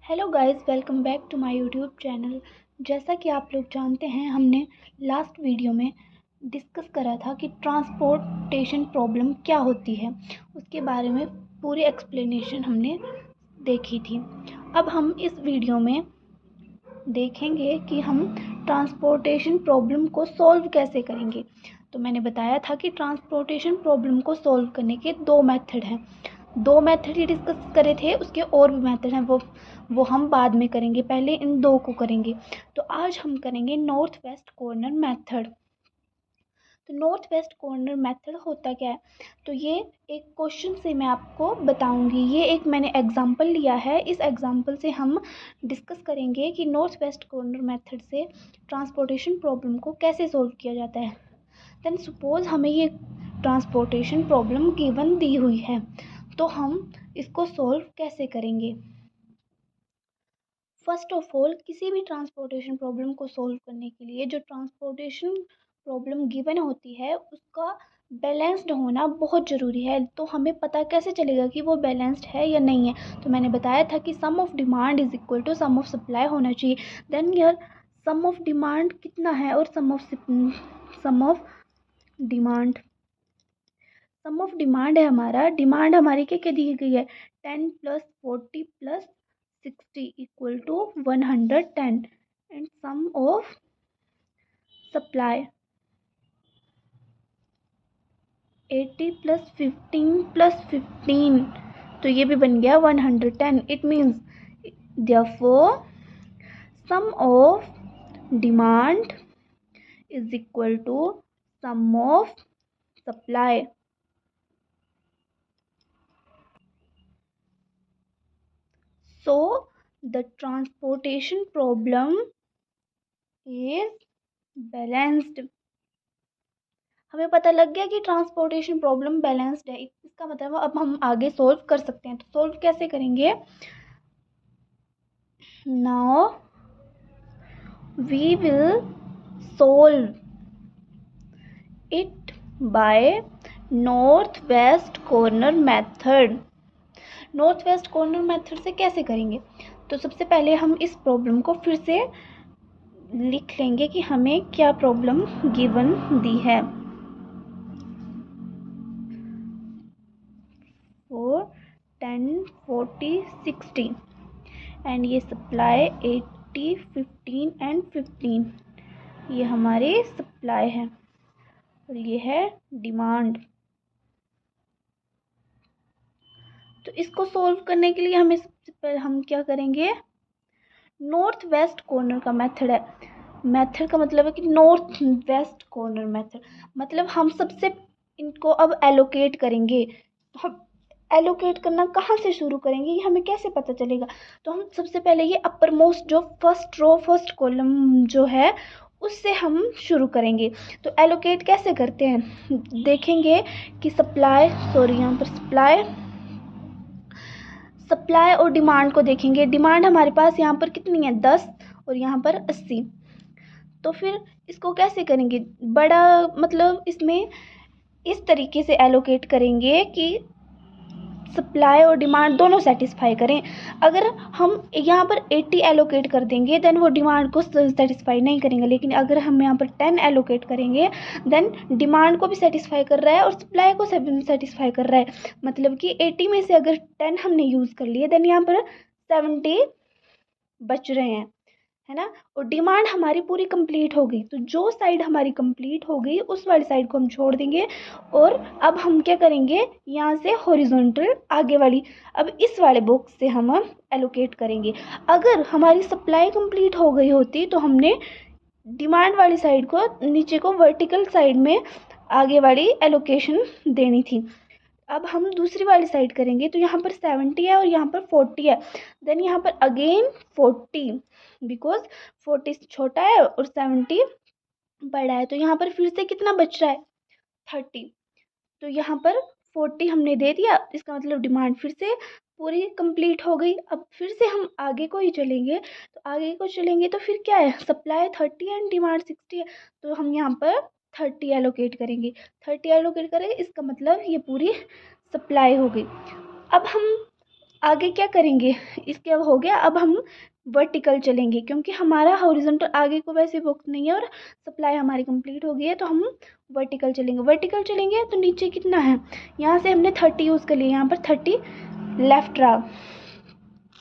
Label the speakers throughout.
Speaker 1: Hello guys, welcome back to my YouTube channel. जैसा कि आप लोग जानते हैं, हमने लास्ट वीडियो में डिस्कस करा था कि ट्रांसपोर्टेशन प्रॉब्लम क्या होती है। उसके बारे में पूरी एक्सप्लेनेशन हमने देखी थी। अब हम इस वीडियो में देखेंगे कि हम ट्रांसपोर्टेशन प्रॉब्लम को सॉल्व कैसे करेंगे। तो मैंने बताया था कि ट्रांसपोर्टेशन प्रॉब्लम को सॉल्व करने के दो मेथड हैं। दो मेथड ही डिस्कस करे थे, उसके और भी मेथड हैं, वो हम बाद में करेंगे, पहले इन दो को करेंगे। तो आज हम करेंगे नॉर्थ वेस्ट कॉर्नर मेथड। तो नॉर्थ वेस्ट कॉर्नर मेथड होता क्या है, तो ये एक क्वेश्चन से मैं आपको बताऊंगी। ये एक मैंने एग्जांपल लिया है, इस एग्जांपल से हम डिस्कस करेंगे कि नॉर्थ वेस्ट कॉर्नर मेथड से ट्रांसपोर्टेशन प्रॉब्लम को कैसे सॉल्व किया जाता है। देन सपोज हमें ये ट्रांसपोर्टेशन प्रॉब्लम गिवन दी हुई है, तो हम इसको सॉल्व कैसे करेंगे। फर्स्ट ऑफ ऑल, किसी भी ट्रांसपोर्टेशन प्रॉब्लम को सॉल्व करने के लिए जो ट्रांसपोर्टेशन प्रॉब्लम गिवन होती है उसका बैलेंस्ड होना बहुत ज़रूरी है। तो हमें पता कैसे चलेगा कि वो बैलेंस्ड है या नहीं है। तो मैंने बताया था कि sum of demand is equal to sum of supply होना चाहिए। देन यार, सम ऑफ डिमांड कितना है और सम ऑफ डिमांड है हमारा, डिमांड हमारी क्या क्या दी गई है, 10 + 40 + 60 equal to 110। And sum of supply 80 + 15 + 15, तो ये भी बन गया 110। It means therefore sum of demand is equal to sum of supply. So the transportation problem is balanced। हमें पता लग गया कि ट्रांसपोर्टेशन प्रॉब्लम बैलेंस्ड है, इसका मतलब अब हम आगे सोल्व कर सकते हैं। तो सोल्व कैसे करेंगे, now we will solve it by north west corner method. North west corner method से कैसे करेंगे, तो सबसे पहले हम इस प्रॉब्लम को फिर से लिख लेंगे कि हमें क्या प्रॉब्लम गिवन दी है। 4 10 40 60 एंड ये सप्लाई 80 15 एंड 15, ये हमारी सप्लाई है और ये है डिमांड। तो इसको सॉल्व करने के लिए हमें सबसे पहले हम क्या करेंगे, नॉर्थ वेस्ट कॉर्नर का मेथड है। मेथड का मतलब है कि नॉर्थ वेस्ट कॉर्नर मेथड, मतलब हम सबसे इनको अब एलोकेट करेंगे। हम एलोकेट करना कहाँ से शुरू करेंगे, ये हमें कैसे पता चलेगा। तो हम सबसे पहले ये अपर मोस्ट जो फर्स्ट रो फर्स्ट कॉलम जो है उससे हम शुरू करेंगे। तो एलोकेट कैसे करते हैं, देखेंगे कि यहाँ पर सप्लाई और डिमांड को देखेंगे। डिमांड हमारे पास यहाँ पर कितनी है, 10 और यहाँ पर 80। तो फिर इसको कैसे करेंगे, बड़ा मतलब इसमें इस तरीके से एलोकेट करेंगे कि सप्लाई और डिमांड दोनों सेटिस्फाई करें। अगर हम यहाँ पर 80 एलोकेट कर देंगे देन वो डिमांड को सेटिस्फाई नहीं करेंगे, लेकिन अगर हम यहाँ पर 10 एलोकेट करेंगे देन डिमांड को भी सेटिस्फाई कर रहा है और सप्लाई को सेटिस्फाई कर रहा है। मतलब कि 80 में से अगर 10 हमने यूज़ कर लिए देन यहाँ पर 70 बच रहे हैं, है ना। और डिमांड हमारी पूरी कंप्लीट हो गई, तो जो साइड हमारी कंप्लीट हो गई उस वाली साइड को हम छोड़ देंगे। और अब हम क्या करेंगे, यहाँ से हॉरिजॉन्टल आगे वाली, अब इस वाले बॉक्स से हम एलोकेट करेंगे। अगर हमारी सप्लाई कंप्लीट हो गई होती तो हमने डिमांड वाली साइड को नीचे को वर्टिकल साइड में आगे वाली एलोकेशन देनी थी। अब हम दूसरी वाली साइड करेंगे, तो यहाँ पर 70 है और यहाँ पर 40 है। देन यहाँ पर अगेन 40, बिकॉज 40 छोटा है और 70 बड़ा है, तो यहाँ पर फिर से कितना बच रहा है, 30। तो यहाँ पर 40 हमने दे दिया, इसका मतलब डिमांड फिर से पूरी कंप्लीट हो गई। अब फिर से हम आगे को ही चलेंगे, तो आगे को चलेंगे तो फिर क्या है, सप्लाई 30 एंड डिमांड 60 है, तो हम यहाँ पर 30 एलोकेट करेंगे। 30 एलोकेट करेंगे, इसका मतलब ये पूरी सप्लाई हो गई। अब हम आगे क्या करेंगे, इसके अब हो गया। अब हम वर्टिकल चलेंगे क्योंकि हमारा हॉरिजॉन्टल आगे को वैसे बुक नहीं है और सप्लाई हमारी कंप्लीट हो गई है, तो हम वर्टिकल चलेंगे। वर्टिकल चलेंगे तो नीचे कितना है, यहाँ से हमने 30 यूज़ कर लिया, यहाँ पर 30 लेफ्ट रहा।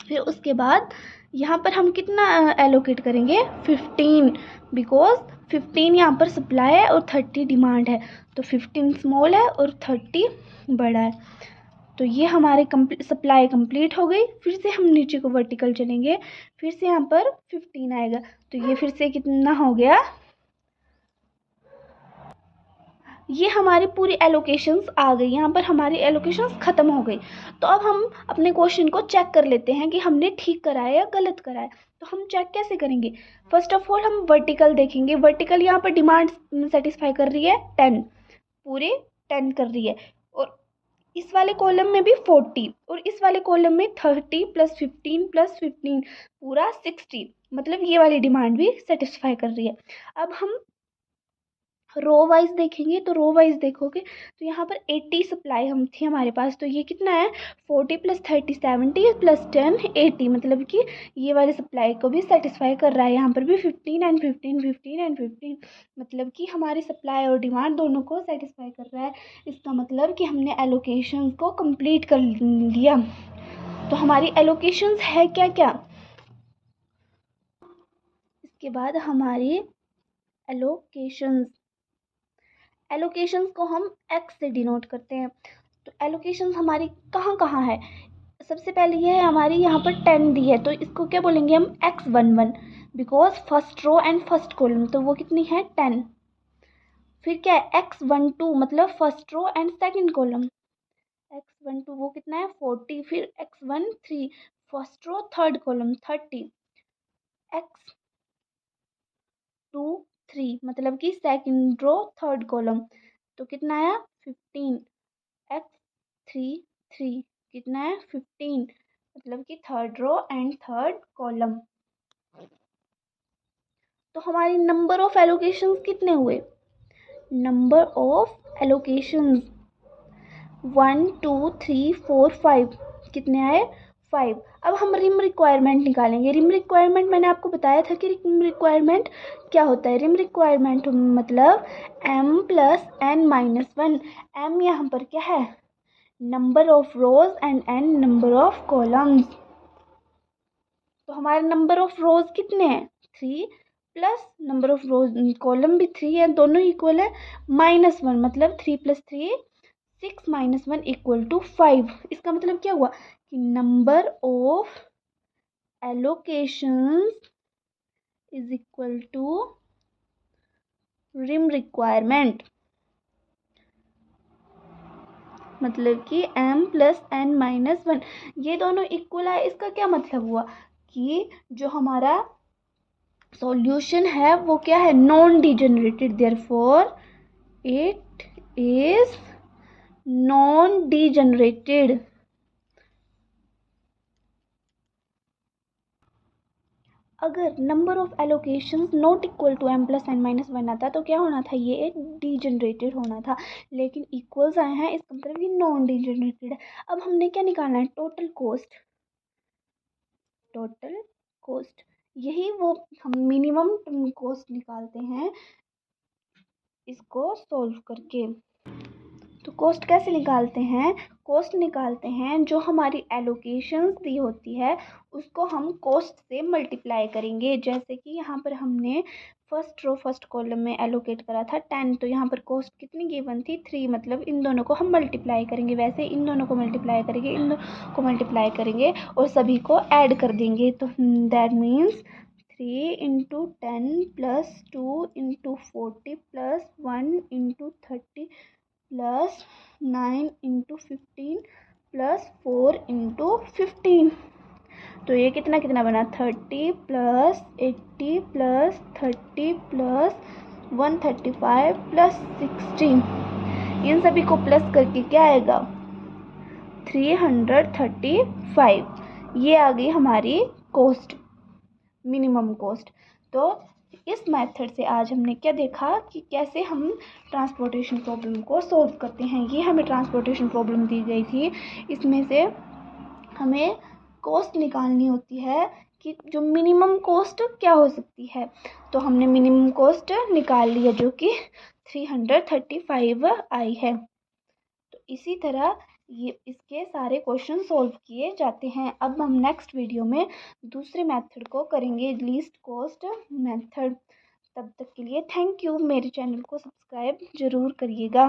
Speaker 1: फिर उसके बाद यहाँ पर हम कितना एलोकेट करेंगे, 15, बिकॉज 15 यहाँ पर सप्लाई है और 30 डिमांड है, तो 15 स्मॉल है और 30 बड़ा है। तो ये हमारे सप्लाई कंप्लीट हो गई। फिर से हम नीचे को वर्टिकल चलेंगे, फिर से यहाँ पर 15 आएगा, तो ये फिर से कितना हो गया, ये हमारी पूरी एलोकेशंस आ गई, यहाँ पर हमारी एलोकेशंस ख़त्म हो गई। तो अब हम अपने क्वेश्चन को चेक कर लेते हैं कि हमने ठीक करा है या गलत करा है। तो हम चेक कैसे करेंगे, फर्स्ट ऑफ ऑल हम वर्टिकल देखेंगे। वर्टिकल यहाँ पर डिमांड सेटिस्फाई कर रही है 10, पूरे 10 कर रही है, और इस वाले कॉलम में भी 40 और इस वाले कॉलम में 30 + 15 + 15 पूरा 60, मतलब ये वाली डिमांड भी सेटिस्फाई कर रही है। अब हम रो वाइज देखेंगे, तो रो वाइज देखोगे तो यहाँ पर 80 सप्लाई हम थी हमारे पास, तो ये कितना है 40 + 30 70 + 10 80, मतलब कि ये वाले सप्लाई को भी सेटिस्फाई कर रहा है। यहाँ पर भी 15 एंड 15 15 एंड 15, मतलब कि हमारी सप्लाई और डिमांड दोनों को सेटिस्फाई कर रहा है। इसका मतलब कि हमने एलोकेशन को कंप्लीट कर लिया। तो हमारी एलोकेशंस है क्या क्या, इसके बाद हमारी एलोकेशंस को हम x से डिनोट करते हैं। तो एलोकेशंस हमारी कहाँ कहाँ है, सबसे पहले ये है हमारी यहाँ पर 10 दी है, तो इसको क्या बोलेंगे हम x11, because first row and first column, तो वो कितनी है 10। फिर क्या है x12, मतलब first row and second column, x12 वो कितना है 40। फिर x13 first row third column 30, x23 मतलब कि सेकंड रो थर्ड कॉलम, तो कितना आया 15, x33 कितना है 15, मतलब कि third row and third column. तो हमारी नंबर ऑफ एलोकेशंस कितने हुए, नंबर ऑफ एलोकेशंस 1 2 3 4 5, कितने आए 5। अब हम रिम रिक्वायरमेंट निकालेंगे। रिम रिक्वायरमेंट मैंने आपको बताया था कि रिम रिक्वायरमेंट क्या होता है। रिम रिक्वायरमेंट मतलब m + n - 1। m यहाँ पर क्या है, number of rose and n number of columns. तो हमारे नंबर ऑफ रोज कितने हैं 3 plus number of rose column भी 3 है, दोनों इक्वल है, -1 मतलब 3 + 3 6 - 1 = 5। इसका मतलब क्या हुआ कि number of allocations is equal to rim requirement, मतलब कि m + n - 1, ये दोनों इक्वल है। इसका क्या मतलब हुआ कि जो हमारा सॉल्यूशन है वो क्या है, non degenerated, therefore it is non degenerated. अगर number of allocations not equal to m + n - 1 आता तो क्या होना था, ये डिजेनरेटेड होना था, लेकिन इक्वल्स आए हैं, इसका मतलब ये नॉन डिजेनरेटेड है। अब हमने क्या निकालना है, टोटल कॉस्ट, यही वो हम मिनिमम कॉस्ट निकालते हैं इसको सॉल्व करके। तो कॉस्ट कैसे निकालते हैं, कॉस्ट निकालते हैं जो हमारी एलोकेशंस दी होती है उसको हम कॉस्ट से मल्टीप्लाई करेंगे। जैसे कि यहाँ पर हमने फर्स्ट रो फर्स्ट कॉलम में एलोकेट करा था 10, तो यहाँ पर कॉस्ट कितनी गिवन थी 3, मतलब इन दोनों को हम मल्टीप्लाई करेंगे, वैसे इन दोनों को मल्टीप्लाई करेंगे, इन दोनों को मल्टीप्लाई करेंगे और सभी को ऐड कर देंगे। तो दैट मीन्स 3 × 10 + 2 × 40 + 1 × 30 + 9 × 15 + 4 × 15, तो ये कितना कितना बना 30 + 80 + 30 + 135 + 60, इन सभी को प्लस करके क्या आएगा 335। ये आ गई हमारी कॉस्ट, मिनिमम कॉस्ट। तो इस मेथड से आज हमने क्या देखा कि कैसे हम ट्रांसपोर्टेशन प्रॉब्लम को सॉल्व करते हैं। ये हमें ट्रांसपोर्टेशन प्रॉब्लम दी गई थी, इसमें से हमें कॉस्ट निकालनी होती है कि जो मिनिमम कॉस्ट क्या हो सकती है। तो हमने मिनिमम कॉस्ट निकाल ली है जो कि 335 आई है। तो इसी तरह ये इसके सारे क्वेश्चन सॉल्व किए जाते हैं। अब हम नेक्स्ट वीडियो में दूसरे मेथड को करेंगे, लीस्ट कॉस्ट मेथड। तब तक के लिए थैंक यू। मेरे चैनल को सब्सक्राइब ज़रूर करिएगा।